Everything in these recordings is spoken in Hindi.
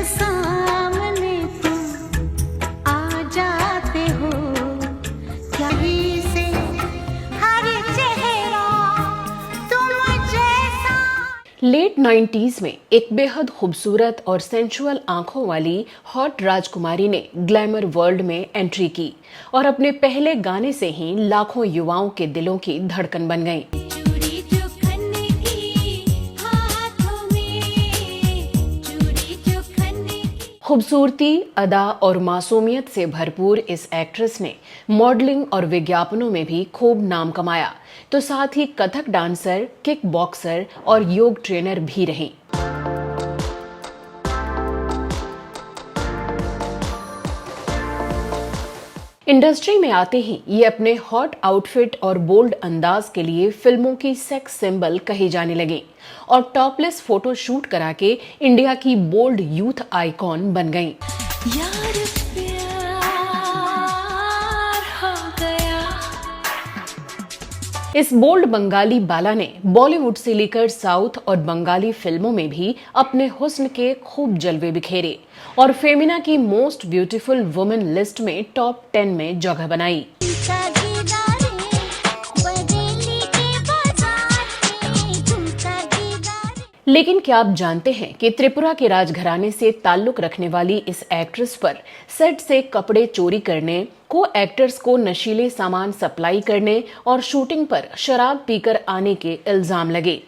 सामने तुम आ जाते हो, क्या ही से हर चेहरा तुम जैसा। लेट 90s में एक बेहद खूबसूरत और सेंसुअल आंखों वाली हॉट राजकुमारी ने ग्लैमर वर्ल्ड में एंट्री की और अपने पहले गाने से ही लाखों युवाओं के दिलों की धड़कन बन गईं। चूड़ी जो खन्ने की हाथों में, चूड़ी जो खन्ने की। खूबसूरती, अदा और मासूमियत से भरपूर इस एक्ट्रेस ने मॉडलिंग और विज्ञापनों में भी खूब नाम कमाया, तो साथ ही कथक डांसर, किक बॉक्सर और योग ट्रेनर भी रहीं। इंडस्ट्री में आते ही ये अपने हॉट आउटफिट और बोल्ड अंदाज के लिए फिल्मों की सेक्स सिंबल कही जाने लगी और टॉपलेस फोटो शूट करा के इंडिया की बोल्ड यूथ आइकॉन बन गईं। यार प्यार हो गया। इस बोल्ड बंगाली बाला ने बॉलीवुड से लेकर साउथ और बंगाली फिल्मों में भी अपने हुस्न के खूब जलवे बिखेरे और फेमिना की मोस्ट ब्यूटीफुल वुमेन लिस्ट में टॉप 10 में जगह बनाई। लेकिन क्या आप जानते हैं कि त्रिपुरा के राजघराने से ताल्लुक रखने वाली इस एक्ट्रेस पर सेट से कपड़े चोरी करने, को एक्टर्स को नशीले सामान सप्लाई करने और शूटिंग पर शराब पीकर आने के इल्जाम लगे।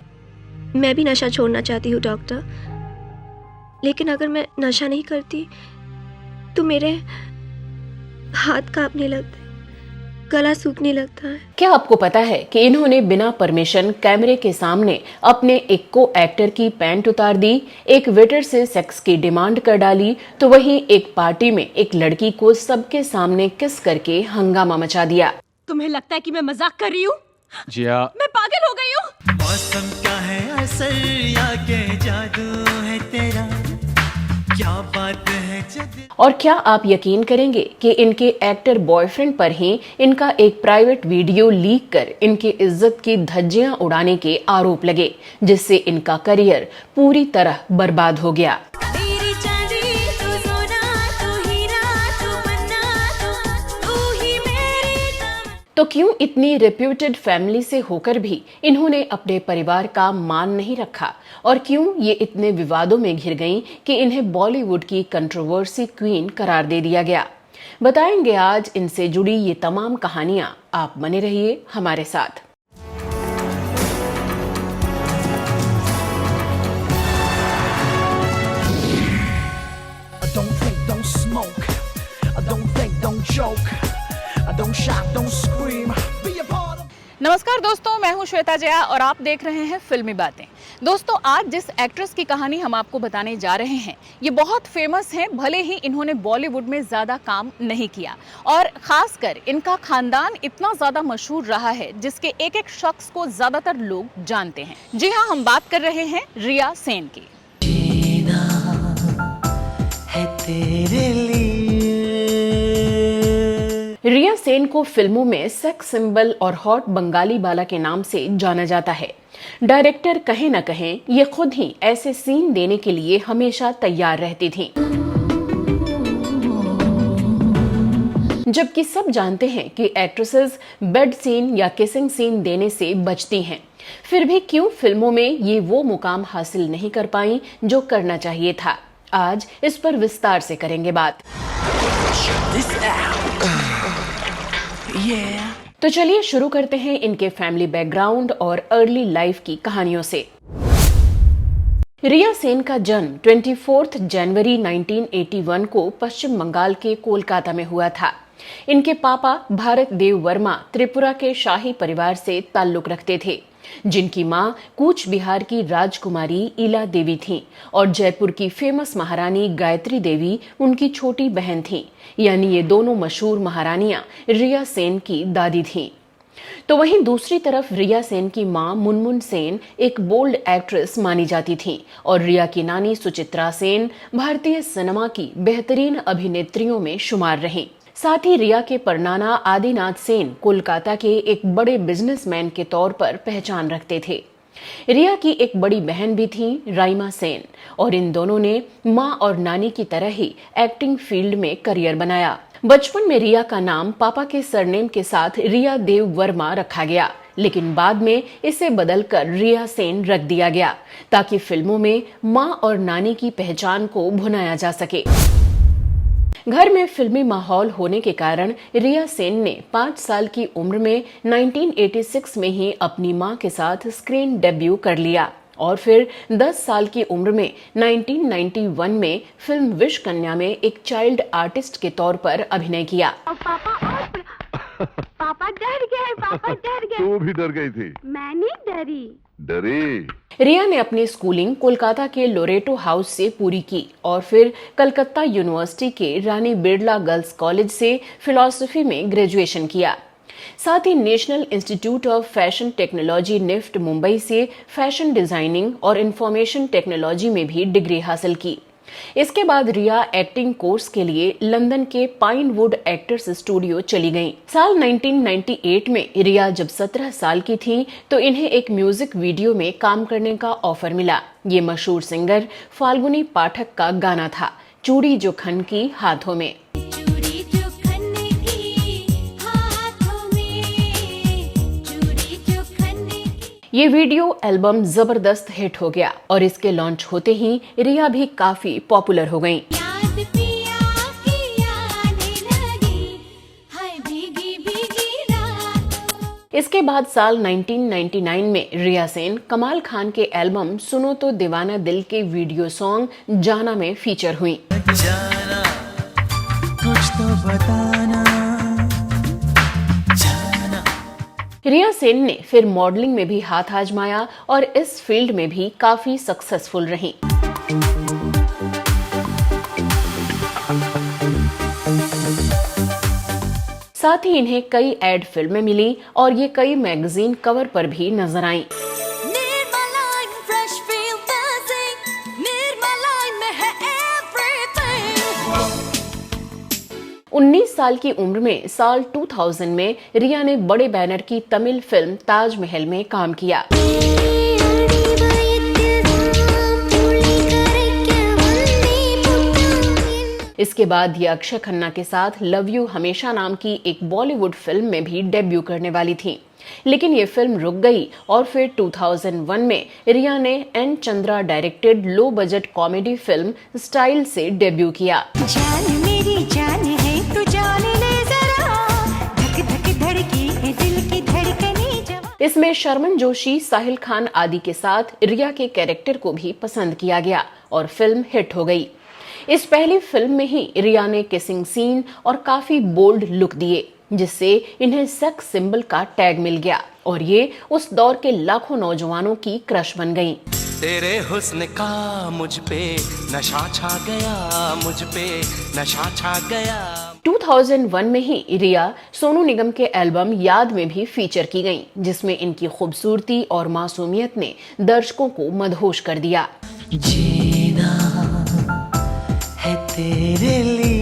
मैं भी नशा छोड़ना चाहती हूँ डॉक्टर, लेकिन अगर मैं नशा नहीं करती तो मेरे हाथ कांपने लगते, गला सूखने लगता है। क्या आपको पता है कि इन्होंने बिना परमिशन कैमरे के सामने अपने एक को एक्टर की पैंट उतार दी, एक वेटर से सेक्स की डिमांड कर डाली, तो वहीं एक पार्टी में एक लड़की को सबके सामने किस करके हंगामा मचा दिया। तुम्हें लगता है कि मैं मजाक कर रही हूँ? जी हाँ। मैं पागल हो गई हूँ। मौसम का है असर या के जादू है तेरा, क्या बात है जद। और क्या आप यकीन करेंगे कि इनके एक्टर बॉयफ्रेंड पर ही इनका एक प्राइवेट वीडियो लीक कर इनकी इज्जत की धज्जियां उड़ाने के आरोप लगे, जिससे इनका करियर पूरी तरह बर्बाद हो गया। तो क्यों इतनी रेप्यूटेड फैमिली से होकर भी इन्होंने अपने परिवार का मान नहीं रखा और क्यों ये इतने विवादों में घिर गईं कि इन्हें बॉलीवुड की कंट्रोवर्सी क्वीन करार दे दिया गया? बताएंगे आज इनसे जुड़ी ये तमाम कहानियां। आप बने रहिए हमारे साथ। Don't think, don't smoke. Don't think, don't joke. Don't shout, don't scream. Be a part of. नमस्कार दोस्तों, मैं हूं श्वेता जया और आप देख रहे हैं फिल्मी बातें। दोस्तों, आज जिस एक्ट्रेस की कहानी हम आपको बताने जा रहे हैं, ये बहुत फेमस हैं, भले ही इन्होंने बॉलीवुड में ज़्यादा काम नहीं किया और ख़ासकर इनका खानदान इतना ज़्यादा मशहूर रहा है जिसके एक एक शख्स को ज़्यादातर लोग जानते हैं। जी हाँ, हम बात कर रहे हैं रिया सेन की। जीना है तेरे लिए। रिया सेन को फिल्मों में सेक्स सिंबल और हॉट बंगाली बाला के नाम से जाना जाता है। डायरेक्टर कहें न कहें, ये खुद ही ऐसे सीन देने के लिए हमेशा तैयार रहती थीं। जबकि सब जानते हैं कि एक्ट्रेसेस बेड सीन या किसिंग सीन देने से बचती हैं, फिर भी क्यों फिल्मों में ये वो मुकाम हासिल नहीं कर पाई जो करना चाहिए था? आज इस पर विस्तार से करेंगे बात। तो चलिए शुरू करते हैं इनके फैमिली बैकग्राउंड और अर्ली लाइफ की कहानियों से। रिया सेन का जन्म 24 जनवरी 1981 को पश्चिम बंगाल के कोलकाता में हुआ था। इनके पापा भारत देव वर्मा त्रिपुरा के शाही परिवार से ताल्लुक रखते थे, जिनकी मां कूच बिहार की राजकुमारी इला देवी थीं और जयपुर की फेमस महारानी गायत्री देवी उनकी छोटी बहन थीं। यानी ये दोनों मशहूर महारानियां रिया सेन की दादी थीं। तो वहीं दूसरी तरफ रिया सेन की मां मुनमुन सेन एक बोल्ड एक्ट्रेस मानी जाती थीं और रिया की नानी सुचित्रा सेन भारतीय सिनेमा की बेहतरीन अभिनेत्रियों में शुमार रहीं। साथ ही रिया के परनाना आदिनाथ सेन कोलकाता के एक बड़े बिजनेसमैन के तौर पर पहचान रखते थे। रिया की एक बड़ी बहन भी थी, राइमा सेन, और इन दोनों ने माँ और नानी की तरह ही एक्टिंग फील्ड में करियर बनाया। बचपन में रिया का नाम पापा के सरनेम के साथ रिया देव वर्मा रखा गया, लेकिन बाद में इसे बदलकर रिया सेन रख दिया गया ताकि फिल्मों में माँ और नानी की पहचान को भुनाया जा सके। घर में फिल्मी माहौल होने के कारण रिया सेन ने 5 साल की उम्र में 1986 में ही अपनी मां के साथ स्क्रीन डेब्यू कर लिया और फिर 10 साल की उम्र में 1991 में फिल्म विश कन्या में एक चाइल्ड आर्टिस्ट के तौर पर अभिनय किया। पापा डर गए, पापा डर गए। तू भी डर गई थी? मैं नहीं डरी। डरी? रिया ने अपनी स्कूलिंग कोलकाता के लोरेटो हाउस से पूरी की और फिर कलकत्ता यूनिवर्सिटी के रानी बिरला गर्ल्स कॉलेज से फिलॉसफी में ग्रेजुएशन किया। साथ ही national institute of fashion technology NIFT Mumbai से फैशन डिजाइनिंग और इंफॉर्मेशन टेक्नोलॉजी में भी डिग्री हासिल की। इसके बाद रिया एक्टिंग कोर्स के लिए लंदन के पाइनवुड एक्टर्स स्टूडियो चली गईं। साल 1998 में रिया जब 17 साल की थी तो इन्हें एक म्यूजिक वीडियो में काम करने का ऑफर मिला। ये मशहूर सिंगर फाल्गुनी पाठक का गाना था, चूड़ी जो खन की हाथों में। चूड़ी जो खन्ने की हाथों में, चूड़ी जो खन्ने की। ये वीडियो एल्बम जबरदस्त हिट हो गया और इसके लॉन्च होते ही रिया भी काफी पॉपुलर हो गईं। याद पिया की आने लगी, हाय भीगी भीगी रात। इसके बाद साल 1999 में रिया सेन कमाल खान के एल्बम सुनो तो दीवाना दिल के वीडियो सॉन्ग जाना में फीचर हुई। जाना कुछ तो बताना, जाना। रिया सेन ने फिर मॉडलिंग में भी हाथ आजमाया और इस फील्ड में भी काफी सक्सेसफुल रहीं। साथ ही इन्हें कई एड फिल्में मिली और ये कई मैगजीन कवर पर भी नजर आईं। निर्मलाइन फ्रेश फील buzzing, निर्मलाइन में है everything। 19 साल की उम्र में साल 2000 में रिया ने बड़े बैनर की तमिल फिल्म ताजमहल में काम किया। इसके बाद ये अक्षय खन्ना के साथ लव यू हमेशा नाम की एक बॉलीवुड फिल्म में भी डेब्यू करने वाली थी, लेकिन ये फिल्म रुक गई और फिर 2001 में रिया ने N Chandra directed low budget comedy film style से डेब्यू किया। जान मेरी जान है तू जान ले जरा, धक धक धड़की है दिल की धड़कने जवा। इसमें शर्मन जोशी, साहिल खान आदि के साथ रिया के कैरेक्टर को भी पसंद किया गया और फिल्म हिट हो गई। इस पहली फिल्म में ही रिया ने किसिंग सीन और काफी बोल्ड लुक दिए, जिससे इन्हें सेक्स सिंबल का टैग मिल गया और ये उस दौर के लाखों नौजवानों की क्रश बन गईं। तेरे हुस्न का मुझ पे नशा छा गया, मुझ पे नशा छा गया। 2001 में ही रिया सोनू निगम के एल्बम याद में भी फीचर की गईं, जिसमें इनकी खूबसूरती और मासूमियत ने दर्शकों को मदहोश कर दिया। जीना है तेरे लिए।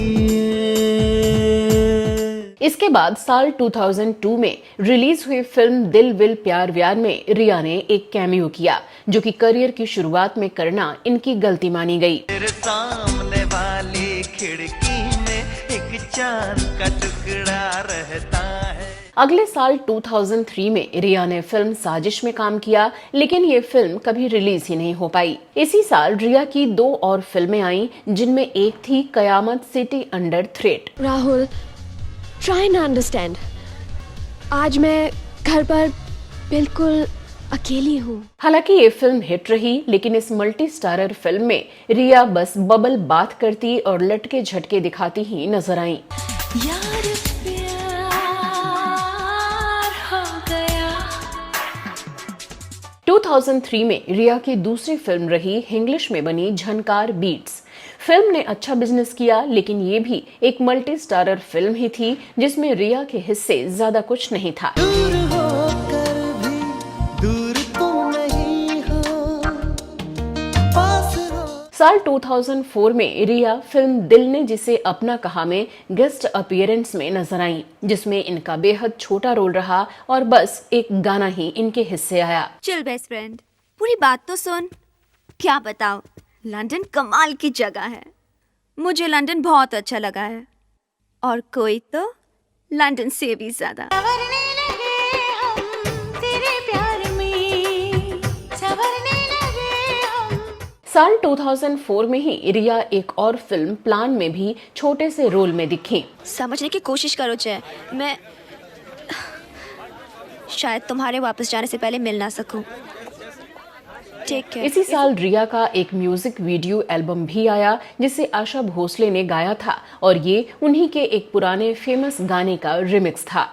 इसके बाद साल 2002 में रिलीज हुई फिल्म दिल विल प्यार व्यार में रिया ने एक कैमियो किया, जो कि करियर की शुरुआत में करना इनकी गलती मानी गई। तेरे सामने वाली खिड़की में एक चांद का टुकड़ा रहता है। अगले साल 2003 में रिया ने फिल्म साजिश में काम किया, लेकिन ये फिल्म कभी रिलीज ही नहीं हो पाई। इसी साल रिया की 2 और फिल्में आईं, जिनमें एक थी Qayamat city under threat. Rahul, try ना अंडरस्टैंड। आज मैं घर पर बिल्कुल अकेली हूँ। हालांकि ये फिल्म हिट रही, लेकिन इस मल्टी स्टारर फिल्म में रिया बस बबल बात करती और लटके झटके दिखाती ही नजर आईं। यार प्यार हो गया। 2003 में रिया की दूसरी फिल्म रही इंग्लिश में बनी झनकार बीट्स। फिल्म ने अच्छा बिजनेस किया, लेकिन ये भी एक मल्टी स्टारर फिल्म ही थी, जिसमें रिया के हिस्से ज्यादा कुछ नहीं था। दूर होकर भी दूर तो नहीं हो, पास हो। साल 2004 में रिया फिल्म दिल ने जिसे अपना कहा में गेस्ट अपीयरेंस में नजर आई, जिसमें इनका बेहद छोटा रोल रहा और बस एक गाना ही इनके हिस्से आया। चल बेस्ट फ्रेंड, पूरी बात तो सुन। क्या बताओ, लंदन कमाल की जगह है। मुझे लंदन बहुत अच्छा लगा है, और कोई तो लंदन से भी ज्यादा। संवरने लगे हम तेरे प्यार में, संवरने लगे हम। साल 2004 में ही रिया एक और फिल्म प्लान में भी छोटे से रोल में दिखी। समझने की कोशिश करो जय, मैं शायद तुम्हारे वापस जाने से पहले मिल ना सकूं। Take care. इसी साल रिया का एक म्यूजिक वीडियो एल्बम भी आया जिसे आशा भोसले ने गाया था, और ये उन्हीं के एक पुराने फेमस गाने का रिमिक्स था।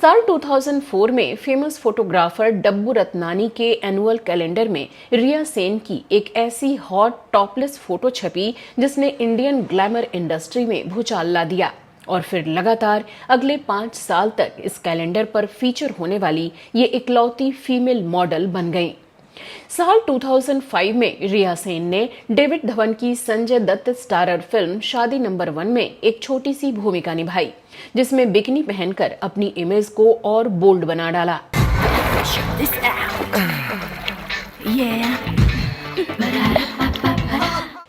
साल 2004 में फेमस फोटोग्राफर डब्बू रत्नानी के एनुअल कैलेंडर में रिया सेन की एक ऐसी हॉट टॉपलेस फोटो छपी जिसने इंडियन ग्लैमर इंडस्ट्री में भूचाल ला दिया, और फिर लगातार अगले 5 साल तक इस कैलेंडर पर फीचर होने वाली ये इकलौती फीमेल मॉडल बन गईं। साल 2005 में रिया सेन ने डेविड धवन की संजय दत्त स्टारर फिल्म शादी नंबर 1 में एक छोटी सी भूमिका निभाई, जिसमें बिकिनी पहनकर अपनी इमेज को और बोल्ड बना डाला।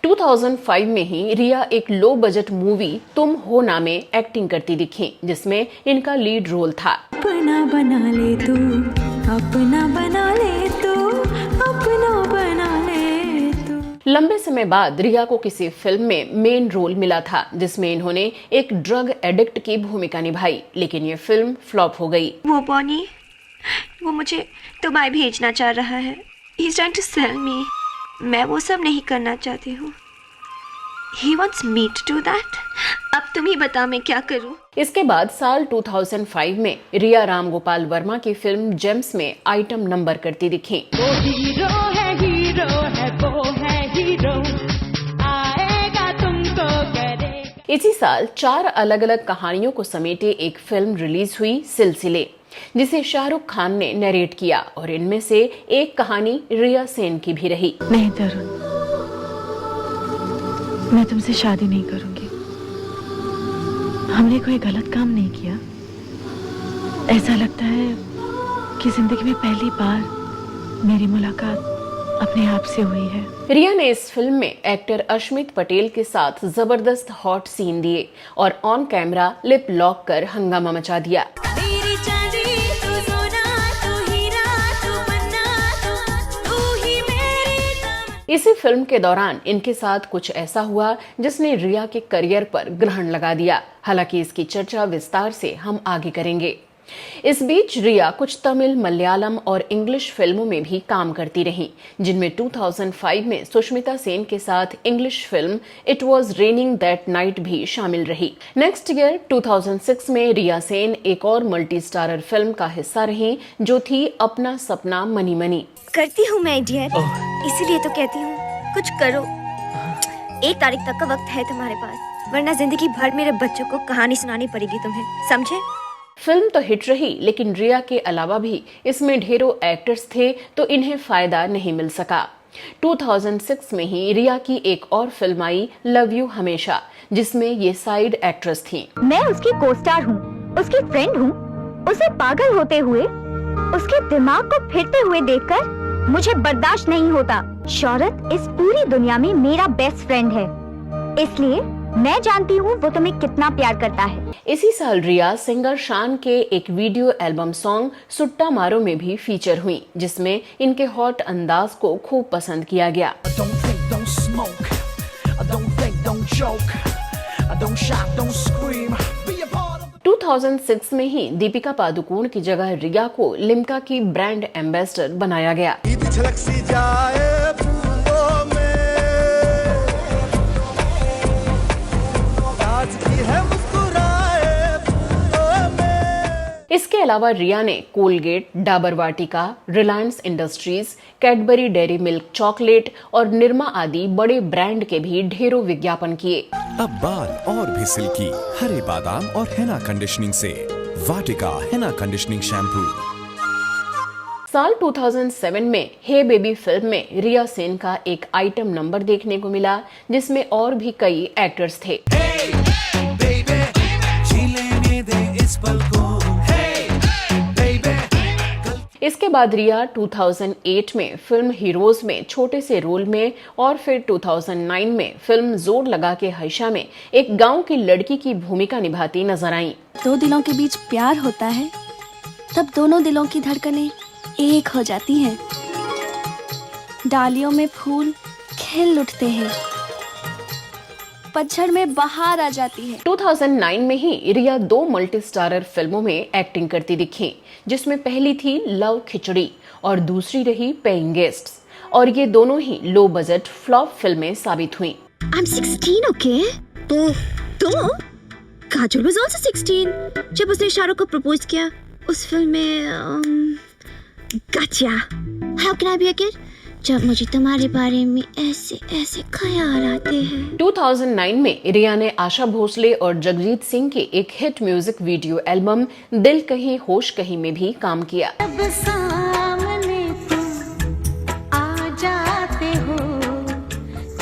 2005 में ही रिया एक लो बजट मूवी तुम हो ना में एक्टिंग करती दिखी, जिसमें इनका लीड रोल था। अपना बना ले तू, अपना बना ले तू, अपना बना ले तू। लंबे समय बाद रिया को किसी फिल्म में मेन रोल मिला था, जिसमें इन्होंने एक ड्रग एडिक्ट की भूमिका निभाई, लेकिन ये फिल्म फ्लॉप हो गई। वो बॉनी, वो मुझे तुम्हें भेजना चाह रहा है। He's trying to sell me. मैं वो सब नहीं करना चाहती हूँ। He wants me to do that. अब तुम ही बता मैं क्या करूँ। इसके बाद साल 2005 में रिया राम गोपाल वर्मा की फिल्म जेम्स में आइटम नंबर करती दिखी। वो हीरो है वो है हीरो, आएगा तुमको करेगा। इसी साल 4 अलग अलग कहानियों को समेटे एक फिल्म रिलीज हुई, सिलसिले, जिसे शाहरुख खान ने नरेट किया, और इनमें से एक कहानी रिया सेन की भी रही। नहीं तरुण, मैं तुमसे शादी नहीं करूंगी। हमने कोई गलत काम नहीं किया। ऐसा लगता है कि जिंदगी में पहली बार मेरी मुलाकात अपने आप से हुई है। रिया ने इस फिल्म में एक्टर अश्मित पटेल के साथ जबरदस्त हॉट सीन दिए और ऑन कैमरा लिप लॉक कर हंगामा मचा दिया। मेरी चांदी तू सोना, तू हीरा, तू पन्ना, तू ही मेरी तमन्ना। इसी फिल्म के दौरान इनके साथ कुछ ऐसा हुआ जिसने रिया के करियर पर ग्रहण लगा दिया। हालांकि इसकी चर्चा विस्तार से हम आगे करेंगे। इस बीच रिया कुछ तमिल, मलयालम और इंग्लिश फिल्मों में भी काम करती रहीं, जिनमें 2005 में सुष्मिता सेन के साथ English film it was raining that night भी शामिल रही। नेक्स्ट ईयर 2006 में रिया सेन एक और मल्टी स्टारर फिल्म का हिस्सा रही, जो थी अपना सपना मनी मनी। करती हूँ मैं डियर, इसीलिए तो कहती हूँ कुछ करो। 1 तारीख तक का वक्त है तुम्हारे पास, वरना जिंदगी भर मेरे बच्चों को कहानी सुनानी पड़ेगी तुम्हें, समझे? फिल्म तो हिट रही, लेकिन रिया के अलावा भी इसमें ढेरों एक्टर्स थे, तो इन्हें फायदा नहीं मिल सका। 2006 में ही रिया की एक और फिल्म आई, लव यू हमेशा, जिसमें ये साइड एक्ट्रेस थी। मैं उसकी कोस्टार हूँ, उसकी फ्रेंड हूँ। उसे पागल होते हुए, उसके दिमाग को फिरते हुए देखकर मुझे बर्दाश्त नहीं होता। शौहरत इस पूरी दुनिया में मेरा बेस्ट फ्रेंड है, इसलिए मैं जानती हूँ वो तुम्हें कितना प्यार करता है। इसी साल रिया सिंगर शान के एक वीडियो एल्बम सॉन्ग सुट्टा मारो में भी फीचर हुई, जिसमें इनके हॉट अंदाज को खूब पसंद किया गया। Don't think, don't smoke. Don't think, don't joke. Don't shout, don't scream. Be a part of 2006 में ही दीपिका पादुकोण की जगह रिया को लिम्का की ब्रांड एम्बेसडर बनाया गया। छलक सी जाए फूलों में, ताजगी है मुस्कुराए फूलों में। इसके अलावा रिया ने Colgate, Dabur Vatika, Reliance Industries, Cadbury Dairy Milk chocolate और निरमा आदि बड़े ब्रांड के भी ढेरों विज्ञापन किए। अब बाल और भी सिल्की हरे बादाम और हेना कंडीशनिंग से। वाटिका हेना कंडीशनिंग शैम्पू। साल 2007 में हे बेबी फिल्म में रिया सेन का एक आइटम नंबर देखने को मिला, जिसमें और भी कई एक्टर्स थे। इसके बाद रिया 2008 में फिल्म हीरोज में छोटे से रोल में और फिर 2009 में फिल्म जोर लगा के हईशा में एक गांव की लड़की की भूमिका निभाती नजर आईं। दो दिलों के बीच प्यार होता है, तब दोनों दिलों की धड़कनें एक हो जाती हैं। डालियों में फूल खिल उठते हैं, पतझड़ में बहार आ जाती है। 2009 में ही रिया 2 मल्टी स्टारर फिल्मों में एक्टिंग करती दिखी, जिसमें पहली थी लव खिचड़ी और दूसरी रही पेइंग गेस्ट्स, और ये दोनों ही लो बजट फ्लॉप फिल्में साबित हुईं। I'm 16, okay? तो काजोल was also 16 जब उसने शाहरुख को प्रपोज किया उस फिल्म में गच्चा। How can I be a kid? जब मुझे तुम्हारे बारे में ऐसे ऐसे ख्याल आते हैं। 2009 में रिया ने आशा भोसले और जगजीत सिंह के एक हिट म्यूजिक वीडियो एल्बम दिल कहीं होश कहीं में भी काम किया। अब सामने तुम आ जाते हो,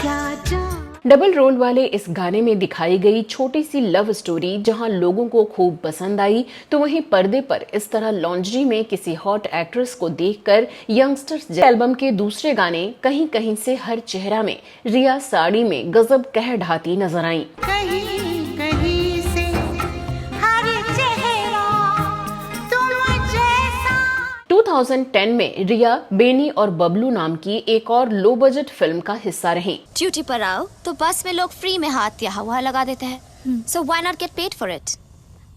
क्या जा डबल रोल वाले इस गाने में दिखाई गई छोटी सी लव स्टोरी जहां लोगों को खूब पसंद आई, तो वहीं पर्दे पर इस तरह लॉन्जरी में किसी हॉट एक्ट्रेस को देखकर यंगस्टर्स एल्बम के दूसरे गाने कहीं कहीं से हर चेहरा में रिया साड़ी में गजब कह ढाती नजर आईं। कहीं कहीं से हर चेहरा तुम जैसा। 2010 में रिया बेनी और बबलू नाम की एक और लो बजट फिल्म का हिस्सा रही। ड्यूटी पर आओ तो बस में लोग फ्री में हाथ या हवा लगा देते हैं, so why not get paid for it.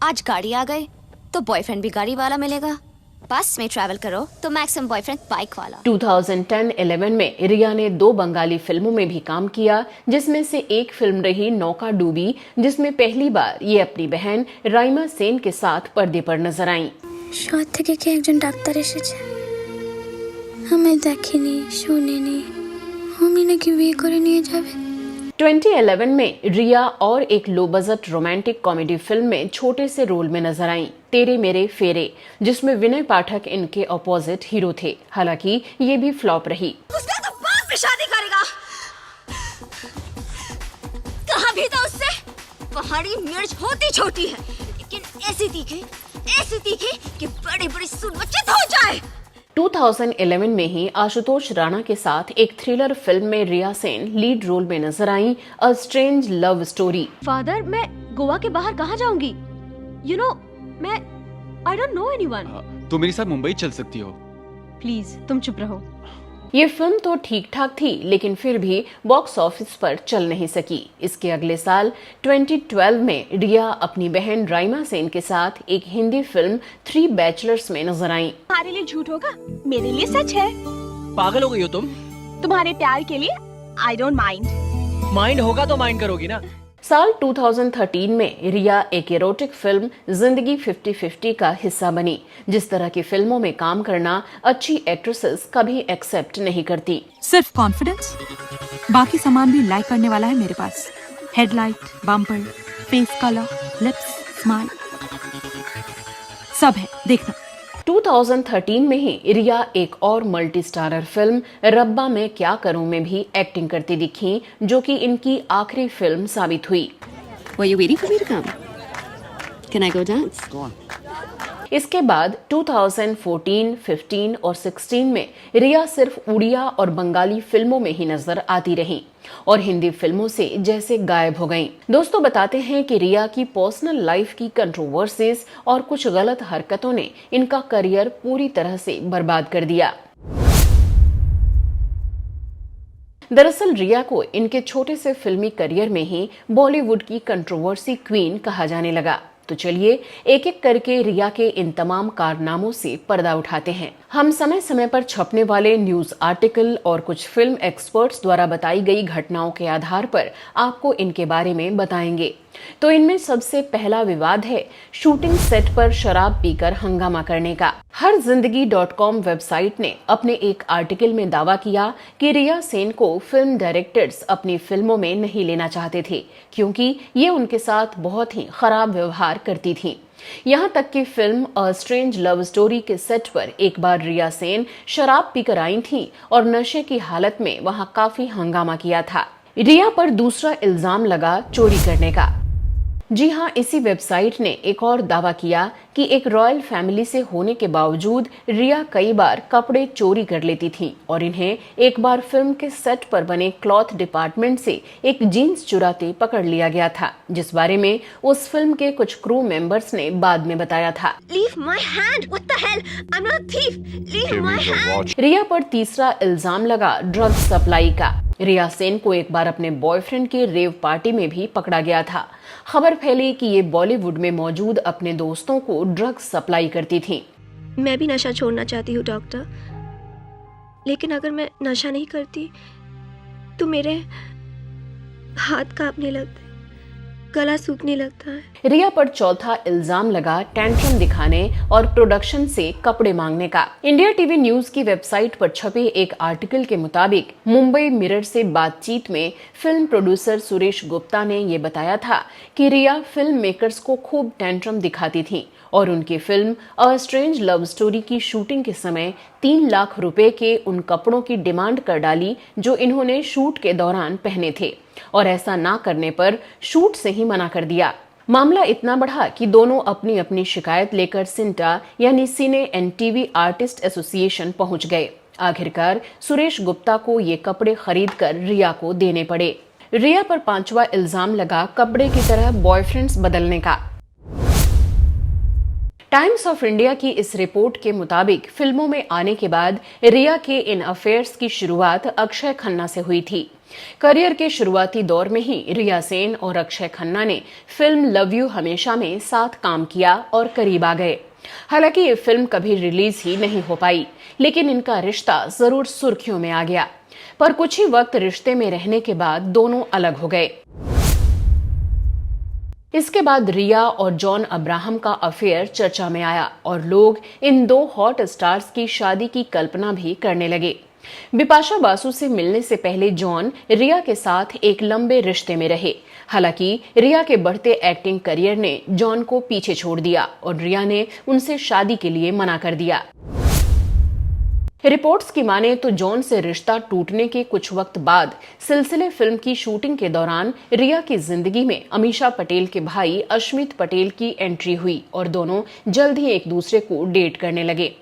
आज गाड़ी आ गई तो बॉयफ्रेंड भी गाड़ी वाला मिलेगा, बस में ट्रैवल करो तो मैक्सिमम बॉयफ्रेंड बाइक वाला। 2010-11 में रिया ने 2 बंगाली फिल्मों में भी काम किया, जिसमें से एक फिल्म रही नौका डूबी, जिसमें पहली बार ये अपनी बहन राइमा सेन के साथ पर्दे पर नजर आईं। শহর থেকে কি একজন ডাক্তার এসেছে, আমি দেখিনি শুনিনি, আমি নাকি বিয়ে করে নিয়ে যাবে। 2011 में रिया और एक low budget romantic comedy film में छोटे से रोल में नजर आईं, तेरे मेरे फेरे, जिसमें विनय पाठक इनके ऑपोजिट हीरो थे। हालांकि ये भी फ्लॉप रही। उसका तो बाद में शादी करेगा, कहा भी था उससे पहाड़ी मिर्च होती छोटी है लेकिन ऐसी तीखी कि बड़े बड़े सुनवच्चित हो जाए। 2011 में ही आशुतोष राणा के साथ एक थ्रिलर फिल्म में रिया सेन लीड रोल में नजर आईं, a strange love story. Father, मैं गोवा के बाहर कहाँ जाऊंगी? यू नो, मैं आई डोंट नो एनीवन। तो मेरे साथ मुंबई चल सकती हो। प्लीज तुम चुप रहो। ये फिल्म तो ठीक ठाक थी, लेकिन फिर भी बॉक्स ऑफिस पर चल नहीं सकी। इसके अगले साल 2012 में रिया अपनी बहन राइमा सेन के साथ एक हिंदी फिल्म 3 बैचलर्स में नजर आईं। तुम्हारे लिए झूठ होगा, मेरे लिए सच है। पागल हो गई हो तुम? तुम्हारे प्यार के लिए आई डोंट माइंड। माइंड होगा तो माइंड करोगी ना। साल 2013 में रिया एक एरोटिक फिल्म जिंदगी 50-50 का हिस्सा बनी। जिस तरह की फिल्मों में काम करना अच्छी एक्ट्रेसेस कभी एक्सेप्ट नहीं करती। सिर्फ कॉन्फिडेंस, बाकी सामान भी लाइक करने वाला है मेरे पास। Headlight, bumper, face colour, lips, smile, सब है, देखना। 2013 में ही रिया एक और मल्टी स्टारर फिल्म रब्बा मैं क्या करूं में भी एक्टिंग करती दिखी, जो कि इनकी आखिरी फिल्म साबित हुई। Were you waiting for me to come? Can I go dance? Go on. इसके बाद 2014, 15 और 16 में रिया सिर्फ उड़िया और बंगाली फिल्मों में ही नजर आती रहीं और हिंदी फिल्मों से जैसे गायब हो गईं। दोस्तों बताते हैं कि रिया की पर्सनल लाइफ की कंट्रोवर्सीज और कुछ गलत हरकतों ने इनका करियर पूरी तरह से बर्बाद कर दिया। दरअसल रिया को इनके छोटे से फिल्मी करियर में ही बॉलीवुड की कंट्रोवर्सी क्वीन कहा जाने लगा। तो चलिए एक एक करके रिया के इन तमाम कारनामों से पर्दा उठाते हैं। हम समय समय पर छपने वाले न्यूज आर्टिकल और कुछ फिल्म एक्सपर्ट्स द्वारा बताई गई घटनाओं के आधार पर आपको इनके बारे में बताएंगे। तो इनमें सबसे पहला विवाद है शूटिंग सेट पर शराब पीकर हंगामा करने का। हरजिंदगी.com वेबसाइट ने अपने एक आर्टिकल में दावा किया कि रिया सेन को फिल्म डायरेक्टर्स अपनी फिल्मों में नहीं लेना चाहते थे, क्योंकि ये उनके साथ बहुत ही खराब व्यवहार करती थीं। यहाँ तक कि film a strange love story के सेट पर एक बार रिया सेन शराब पीकर आई थी और नशे की हालत में वहां काफी हंगामा किया था। रिया पर दूसरा इल्जाम लगा चोरी करने का। जी हां, इसी वेबसाइट ने एक और दावा किया कि एक रॉयल फैमिली से होने के बावजूद रिया कई बार कपड़े चोरी कर लेती थी और इन्हें एक बार फिल्म के सेट पर बने क्लॉथ डिपार्टमेंट से एक जीन्स चुराते पकड़ लिया गया था, जिस बारे में उस फिल्म के कुछ क्रू मेंबर्स ने बाद में बताया था। Leave my hand! What the hell? I'm not a thief! Leave my hand! रिया पर तीसरा इल्जाम लगा ड्रग सप्लाई का। रिया सेन को एक बार अपने बॉयफ्रेंड की रेव पार्टी में भी पकड़ा गया था। खबर फैली कि ये बॉलीवुड में मौजूद अपने दोस्तों को ड्रग्स सप्लाई करती थी। मैं भी नशा छोड़ना चाहती हूँ डॉक्टर, लेकिन अगर मैं नशा नहीं करती तो मेरे हाथ कांपने लगते, गला सूखने लगता है। रिया पर चौथा इल्जाम लगा टेंट्रम दिखाने और प्रोडक्शन से कपड़े मांगने का। इंडिया टीवी न्यूज की वेबसाइट पर छपे एक आर्टिकल के मुताबिक मुंबई मिरर से बातचीत में फिल्म प्रोड्यूसर सुरेश गुप्ता ने ये बताया था कि रिया फिल्म मेकर्स को खूब टेंट्रम दिखाती थी और उनकी film a strange love story की शूटिंग के समय 3 लाख रुपए के उन कपड़ों की डिमांड कर डाली जो इन्होंने शूट के दौरान पहने थे और ऐसा ना करने पर शूट से ही मना कर दिया। मामला इतना बढ़ा कि दोनों अपनी अपनी शिकायत लेकर सिंटा यानी सिने एंड टीवी आर्टिस्ट एसोसिएशन पहुंच गए। आखिरकार सुरेश गुप्ता को ये कपड़े खरीदकर रिया को देने पड़े। रिया पर 5वां इल्जाम लगा कपड़े की तरह बॉयफ्रेंड्स बदलने का। टाइम्स ऑफ इंडिया की इस रिपोर्ट के मुताबिक फिल्मों में आने के बाद रिया के इन अफेयर्स की शुरुआत अक्षय खन्ना से हुई थी। करियर के शुरुआती दौर में ही रिया सेन और अक्षय खन्ना ने फिल्म लव यू हमेशा में साथ काम किया और करीब आ गए। हालांकि ये फिल्म कभी रिलीज ही नहीं हो पाई, लेकिन इनका रिश्ता जरूर सुर्खियों में आ गया। पर कुछ ही वक्त रिश्ते में रहने के बाद दोनों अलग हो गए। इसके बाद रिया और जॉन अब्राहम का अफेयर चर्चा में आया और लोग इन दो हॉट स्टार्स की शादी की कल्पना भी करने लगे। बिपाशा बासु से मिलने से पहले जॉन रिया के साथ एक लंबे रिश्ते में रहे। हालांकि रिया के बढ़ते एक्टिंग करियर ने जॉन को पीछे छोड़ दिया और रिया ने उनसे शादी के लिए मना कर दिया। रिपोर्ट्स की माने तो जॉन से रिश्ता टूटने के कुछ वक्त बाद सिलसिले फिल्म की शूटिंग के दौरान रिया की जिंदगी में अमीषा पटेल के भाई अश्मित पटेल की एंट्री हुई और दोनों जल्द ही एक दूसरे को डेट करने लगे।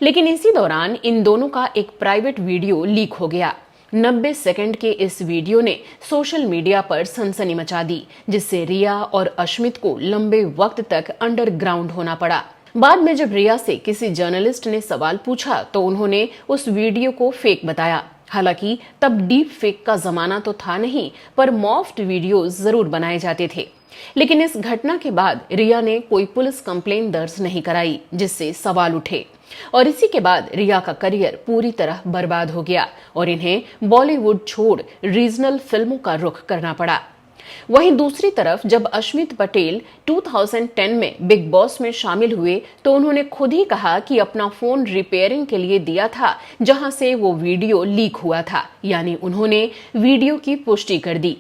लेकिन इसी दौरान इन दोनों का एक प्राइवेट वीडियो लीक हो गया। 90 सेकंड के इस वीडियो ने सोशल मीडिया पर सनसनी मचा दी, जिससे रिया और अश्मित को लंबे वक्त तक अंडरग्राउंड होना पड़ा। बाद में जब रिया से किसी जर्नलिस्ट ने सवाल पूछा तो उन्होंने उस वीडियो को फेक बताया। हालांकि तब डीप फेक का जमाना तो था नहीं, पर मॉफ्ड वीडियोस जरूर बनाए जाते थे। लेकिन इस घटना के बाद रिया ने कोई पुलिस कंप्लेंट दर्ज नहीं कराई, जिससे सवाल उठे और इसी के बाद रिया का करियर पूरी तरह बर्बाद हो गया और इन्हें बॉलीवुड छोड़ रीजनल फिल्मों का रुख करना पड़ा। वहीं दूसरी तरफ जब अश्मित पटेल 2010 में बिग बॉस में शामिल हुए तो उन्होंने खुद ही कहा कि अपना फोन रिपेयरिंग के लिए दिया था, जहां से वो वीडियो लीक हुआ था, यानी उन्होंने वीडियो की पुष्टि कर दी।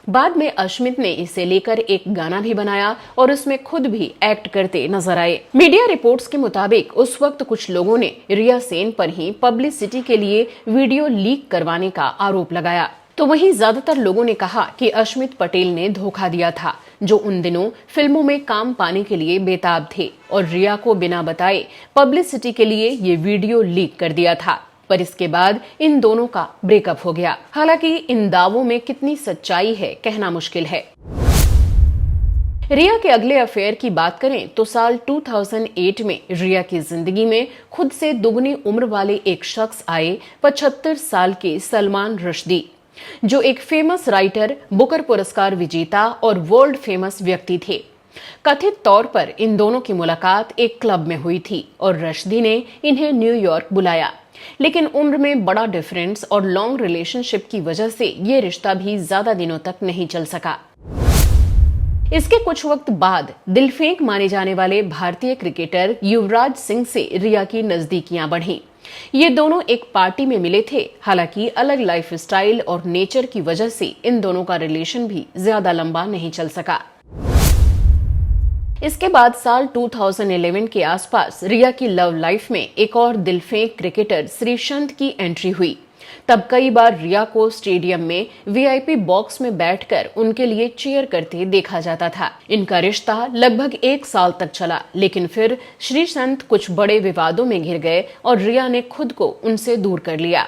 बाद में अश्मित ने इसे लेकर एक गाना भी बनाया और उसमें खुद भी एक्ट करते नजर आए। मीडिया रिपोर्ट्स के मुताबिक उस वक्त कुछ लोगों ने रिया सेन पर ही पब्लिसिटी के लिए वीडियो लीक करवाने का आरोप लगाया, तो वहीं ज्यादातर लोगों ने कहा कि अश्मित पटेल ने धोखा दिया था, जो उन दिनों फिल्मों में काम पाने के लिए बेताब थे और रिया को बिना बताए पब्लिसिटी के लिए ये वीडियो लीक कर दिया था। पर इसके बाद इन दोनों का ब्रेकअप हो गया। हालांकि इन दावों में कितनी सच्चाई है कहना मुश्किल है। रिया के अगले अफेयर की बात करें तो साल 2008 में रिया की जिंदगी में खुद से दुगनी उम्र वाले एक शख्स आए, 75 साल के सलमान रश्दी, जो एक फेमस राइटर, बुकर पुरस्कार विजेता और वर्ल्ड फेमस व्यक्ति थे। कथित तौर पर इन दोनों की मुलाकात एक क्लब में हुई थी और रश्दी ने इन्हें न्यूयॉर्क बुलाया, लेकिन उम्र में बड़ा डिफरेंस और लॉन्ग रिलेशनशिप की वजह से ये रिश्ता भी ज्यादा दिनों तक नहीं चल सका। इसके कुछ वक्त बाद दिलफेंक माने जाने वाले भारतीय क्रिकेटर युवराज सिंह से रिया की नजदीकियां बढ़ीं। ये दोनों एक पार्टी में मिले थे। हालांकि अलग लाइफस्टाइल और नेचर की वजह से इन दोनों का रिलेशन भी ज्यादा लंबा नहीं चल सका। इसके बाद साल 2011 के आसपास रिया की लव लाइफ में एक और दिलफेंक क्रिकेटर श्रीसंत की एंट्री हुई। तब कई बार रिया को स्टेडियम में वीआईपी बॉक्स में बैठकर उनके लिए चीयर करते देखा जाता था। इनका रिश्ता लगभग 1 साल तक चला, लेकिन फिर श्रीसंत कुछ बड़े विवादों में घिर गए और रिया ने खुद को उनसे दूर कर लिया।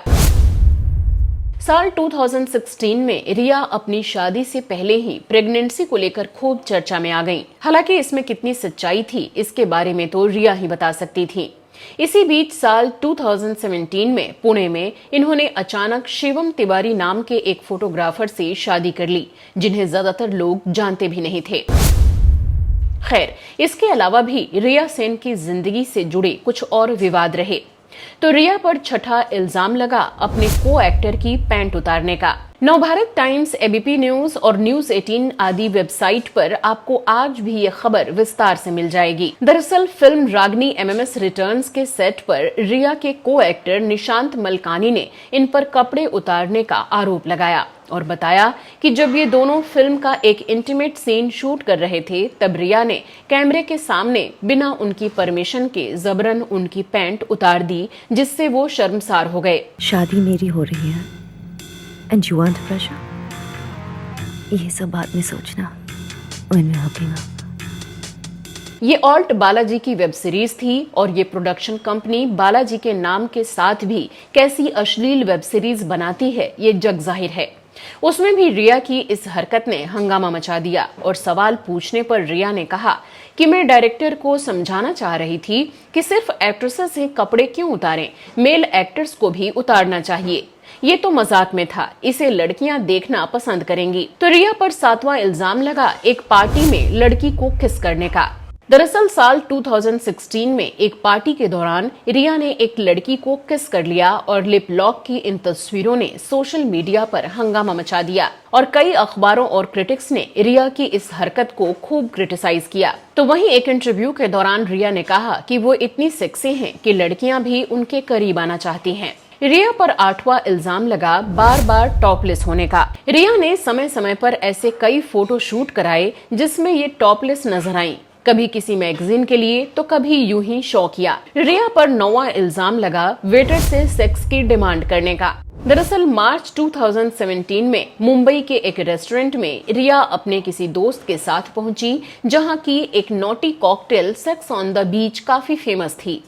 साल 2016 में रिया अपनी शादी से पहले ही प्रेगनेंसी को लेकर खूब चर्चा में आ गईं। हालांकि इसमें कितनी सच्चाई थी, इसके बारे में तो रिया ही बता सकती थी। इसी बीच साल 2017 में पुणे में इन्होंने अचानक शिवम तिवारी नाम के एक फोटोग्राफर से शादी कर ली, जिन्हें ज्यादातर लोग जानते भी नहीं थे। खैर, इसके अलावा भी रिया सेन की जिंदगी से जुड़े कुछ और विवाद रहे। तो रिया पर छठा इल्जाम लगा अपने को एक्टर की पैंट उतारने का। नवभारत टाइम्स, एबीपी न्यूज और न्यूज 18 आदि वेबसाइट पर आपको आज भी ये खबर विस्तार से मिल जाएगी। दरअसल फिल्म रागनी एमएमएस रिटर्न्स के सेट पर रिया के को एक्टर निशांत मलकानी ने इन पर कपड़े उतारने का आरोप लगाया और बताया कि जब ये दोनों फिल्म का एक इंटीमेट सीन शूट कर रहे थे, तब रिया ने कैमरे के सामने बिना उनकी परमिशन के जबरन उनकी पैंट उतार दी, जिससे वो शर्मसार हो गए। शादी मेरी हो रही है एंड यू वांट प्रेशर, ये सब बाद में सोचना व्हेन वी आर हूकिंग अप। ये ऑल्ट बालाजी की वेब सीरीज थी और ये प्रोडक्शन कंपनी बालाजी के नाम के साथ भी कैसी अश्लील वेब सीरीज बनाती है, ये जग जाहिर है। उसमें भी रिया की इस हरकत ने हंगामा मचा दिया और सवाल पूछने पर रिया ने कहा कि मैं डायरेक्टर को समझाना चाह रही थी कि सिर्फ एक्ट्रेसेस से कपड़े क्यों उतारें, मेल एक्टर्स को भी उतारना चाहिए। ये तो मजाक में था, इसे लड़कियां देखना पसंद करेंगी। तो रिया पर 7वां इल्जाम लगा एक पार्टी में लड़की को किस करने का। दरअसल साल 2016 में एक पार्टी के दौरान रिया ने एक लड़की को किस कर लिया और लिप लॉक की इन तस्वीरों ने सोशल मीडिया पर हंगामा मचा दिया और कई अखबारों और क्रिटिक्स ने रिया की इस हरकत को खूब क्रिटिसाइज किया। तो वहीं एक इंटरव्यू के दौरान रिया ने कहा कि वो इतनी सेक्सी हैं कि लड़कियां भी उनके करीब आना चाहती हैं। रिया पर 8वां इल्जाम लगा बार बार टॉपलेस होने का। रिया ने समय समय पर ऐसे कई फोटो शूट कराए जिसमें ये टॉपलेस नजर आई, कभी किसी मैगजीन के लिए तो कभी यूं ही शो किया। रिया पर 9वां इल्जाम लगा वेटर से सेक्स की डिमांड करने का। दरअसल मार्च 2017 में मुंबई के एक रेस्टोरेंट में रिया अपने किसी दोस्त के साथ पहुंची, जहां की एक naughty cocktail sex on the beach काफी फेमस थी।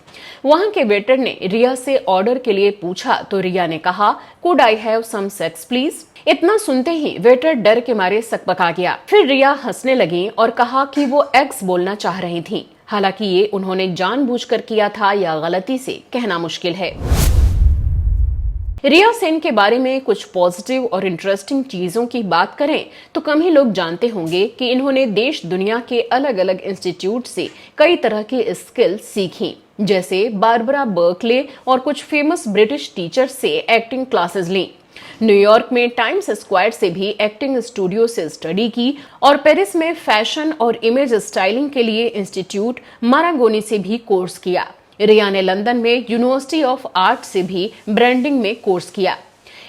वहां के वेटर ने रिया से ऑर्डर के लिए पूछा तो रिया ने कहा, could I have some sex please. इतना सुनते ही वेटर डर के मारे सकपका गया। फिर रिया हंसने लगी और कहा कि वो एग्स बोलना चाह रही थी। हालांकि ये उन्होंने जानबूझकर किया था या गलती से, कहना मुश्किल है। रिया सेन के बारे में कुछ पॉजिटिव और इंटरेस्टिंग चीजों की बात करें तो कम ही लोग जानते होंगे कि इन्होंने देश दुनिया के अलग अलग इंस्टीट्यूट से कई तरह की स्किल सीखी, जैसे बारबरा बर्कले और कुछ फेमस ब्रिटिश टीचर्स से एक्टिंग क्लासेस ली। न्यूयॉर्क में टाइम्स स्क्वायर से भी एक्टिंग स्टूडियो से स्टडी की और पेरिस में फैशन और इमेज स्टाइलिंग के लिए इंस्टीट्यूट मारागोनी से भी कोर्स किया। रिया ने लंदन में यूनिवर्सिटी ऑफ आर्ट से भी ब्रांडिंग में कोर्स किया।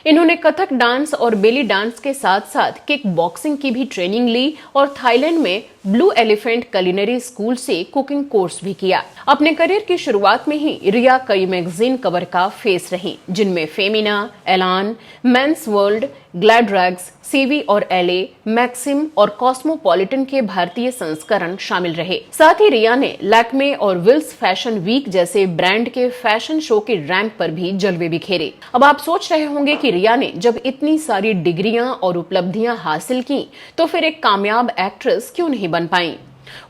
इन्होंने कथक डांस और बेली डांस के साथ साथ किक बॉक्सिंग की भी ट्रेनिंग ली और थाईलैंड में ब्लू एलिफेंट कुलिनरी स्कूल से कुकिंग कोर्स भी किया। अपने करियर की शुरुआत में ही रिया कई मैगजीन कवर का फेस रही, जिनमें फेमिना, एलान, मेंस वर्ल्ड, ग्लैड्रैग्स, सीवी और एलए, मैक्सिम और कॉस्मोपॉलिटन के भारतीय संस्करण शामिल रहे। साथ ही रिया ने लैक्मे और विल्स फैशन वीक जैसे ब्रांड के फैशन शो के रैंप पर भी जलवे बिखेरे। अब आप सोच रहे होंगे कि रिया ने जब इतनी सारी डिग्रियां और उपलब्धियां हासिल की तो फिर एक कामयाब एक्ट्रेस क्यों नहीं बन पाई।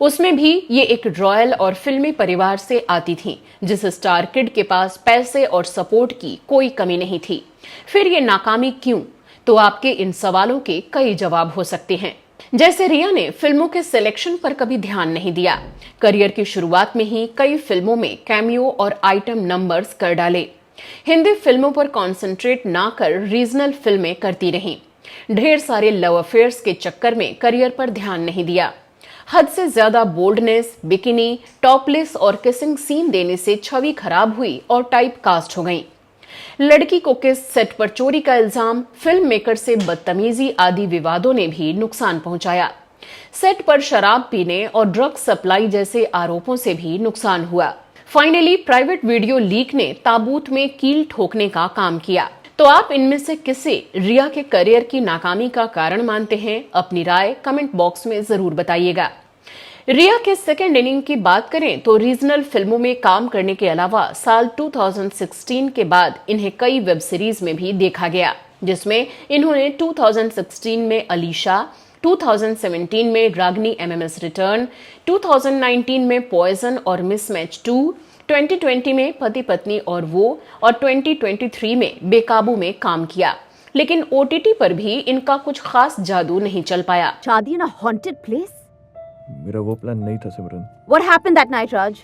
उसमें भी ये एक रॉयल और फिल्मी परिवार से आती थी, जिस स्टार किड के पास पैसे और सपोर्ट की कोई कमी नहीं थी। फिर ये नाकामी क्यों? तो आपके इन सवालों के कई जवाब हो सकते हैं। जैसे रिया ने फिल्मों के सिलेक्शन पर कभी ध्यान नहीं दिया। करियर की शुरुआत में ही कई फिल्मों में कैमियो और आइटम नंबर्स कर डाले। हिंदी फिल्मों पर कॉन्सेंट्रेट ना कर रीजनल फिल्में करती रहीं। ढेर सारे लव अफेयर्स के चक्कर में करियर पर ध्यान नहीं दिया। हद से ज्यादा बोल्डनेस, बिकिनी, टॉपलेस और किसिंग सीन देने से छवि खराब हुई और टाइप कास्ट हो गई। लड़की को किस, सेट पर चोरी का इल्जाम, फिल्म मेकर से बदतमीजी आदि विवादों ने भी नुकसान पहुंचाया। सेट पर शराब पीने और ड्रग सप्लाई जैसे आरोपों से भी नुकसान हुआ। फाइनली प्राइवेट वीडियो लीक ने ताबूत में कील ठोकने का काम किया। तो आप इनमें से किसे रिया के करियर की नाकामी का कारण मानते हैं? अपनी राय कमेंट बॉक्स में जरूर बताइएगा। रिया के सेकेंड इनिंग की बात करें तो रीजनल फिल्मों में काम करने के अलावा साल 2016 के बाद इन्हें कई वेब सीरीज में भी देखा गया, जिसमें इन्होंने 2016 में अलीशा, 2017 में रागनी एमएमएस रिटर्न, 2019 में पॉइजन और मिसमैच 2, 2020 में पति पत्नी और वो, और 2023 में बेकाबू में काम किया। लेकिन ओटीटी पर भी इनका कुछ खास जादू नहीं चल पाया। शादी इन अ हॉन्टेड प्लेस? मेरा वो प्लान नहीं था सिमरन। What happened that night, Raj?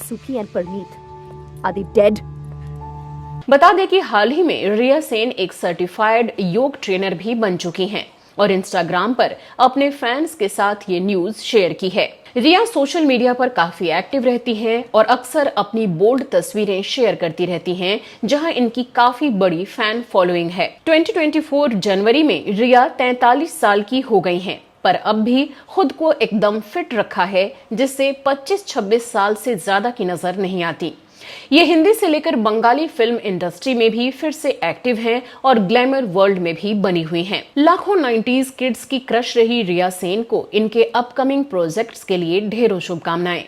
Suki and Parneet, are they dead? बता दें कि हाल ही में रिया सेन एक सर्टिफाइड योग ट्रेनर भी बन चुकी हैं और इंस्टाग्राम पर अपने फैंस के साथ ये न्यूज शेयर की है। रिया सोशल मीडिया पर काफी एक्टिव रहती हैं और अक्सर अपनी बोल्ड तस्वीरें शेयर करती रहती हैं, जहां इनकी काफी बड़ी फैन फॉलोइंग है। 2024 जनवरी में रिया 43 साल की हो गई हैं, पर अब भी खुद को एकदम फिट रखा है, जिससे 25-26 साल से ज्यादा की नजर नहीं आती। ये हिंदी से लेकर बंगाली फिल्म इंडस्ट्री में भी फिर से एक्टिव हैं और ग्लैमर वर्ल्ड में भी बनी हुई हैं। लाखों 90s किड्स की क्रश रही रिया सेन को इनके अपकमिंग प्रोजेक्ट्स के लिए ढेरों शुभकामनाएं।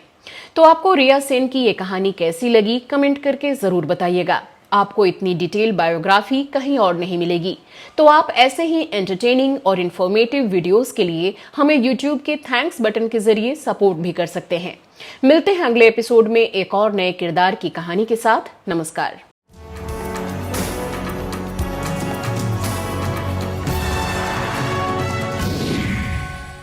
तो आपको रिया सेन की ये कहानी कैसी लगी, कमेंट करके जरूर बताइएगा। आपको इतनी डिटेल बायोग्राफी कहीं और नहीं मिलेगी। तो आप ऐसे ही एंटरटेनिंग और इंफॉर्मेटिव वीडियोस के लिए हमें YouTube के थैंक्स बटन के जरिए सपोर्ट भी कर सकते हैं। मिलते हैं अगले एपिसोड में एक और नए किरदार की कहानी के साथ। नमस्कार।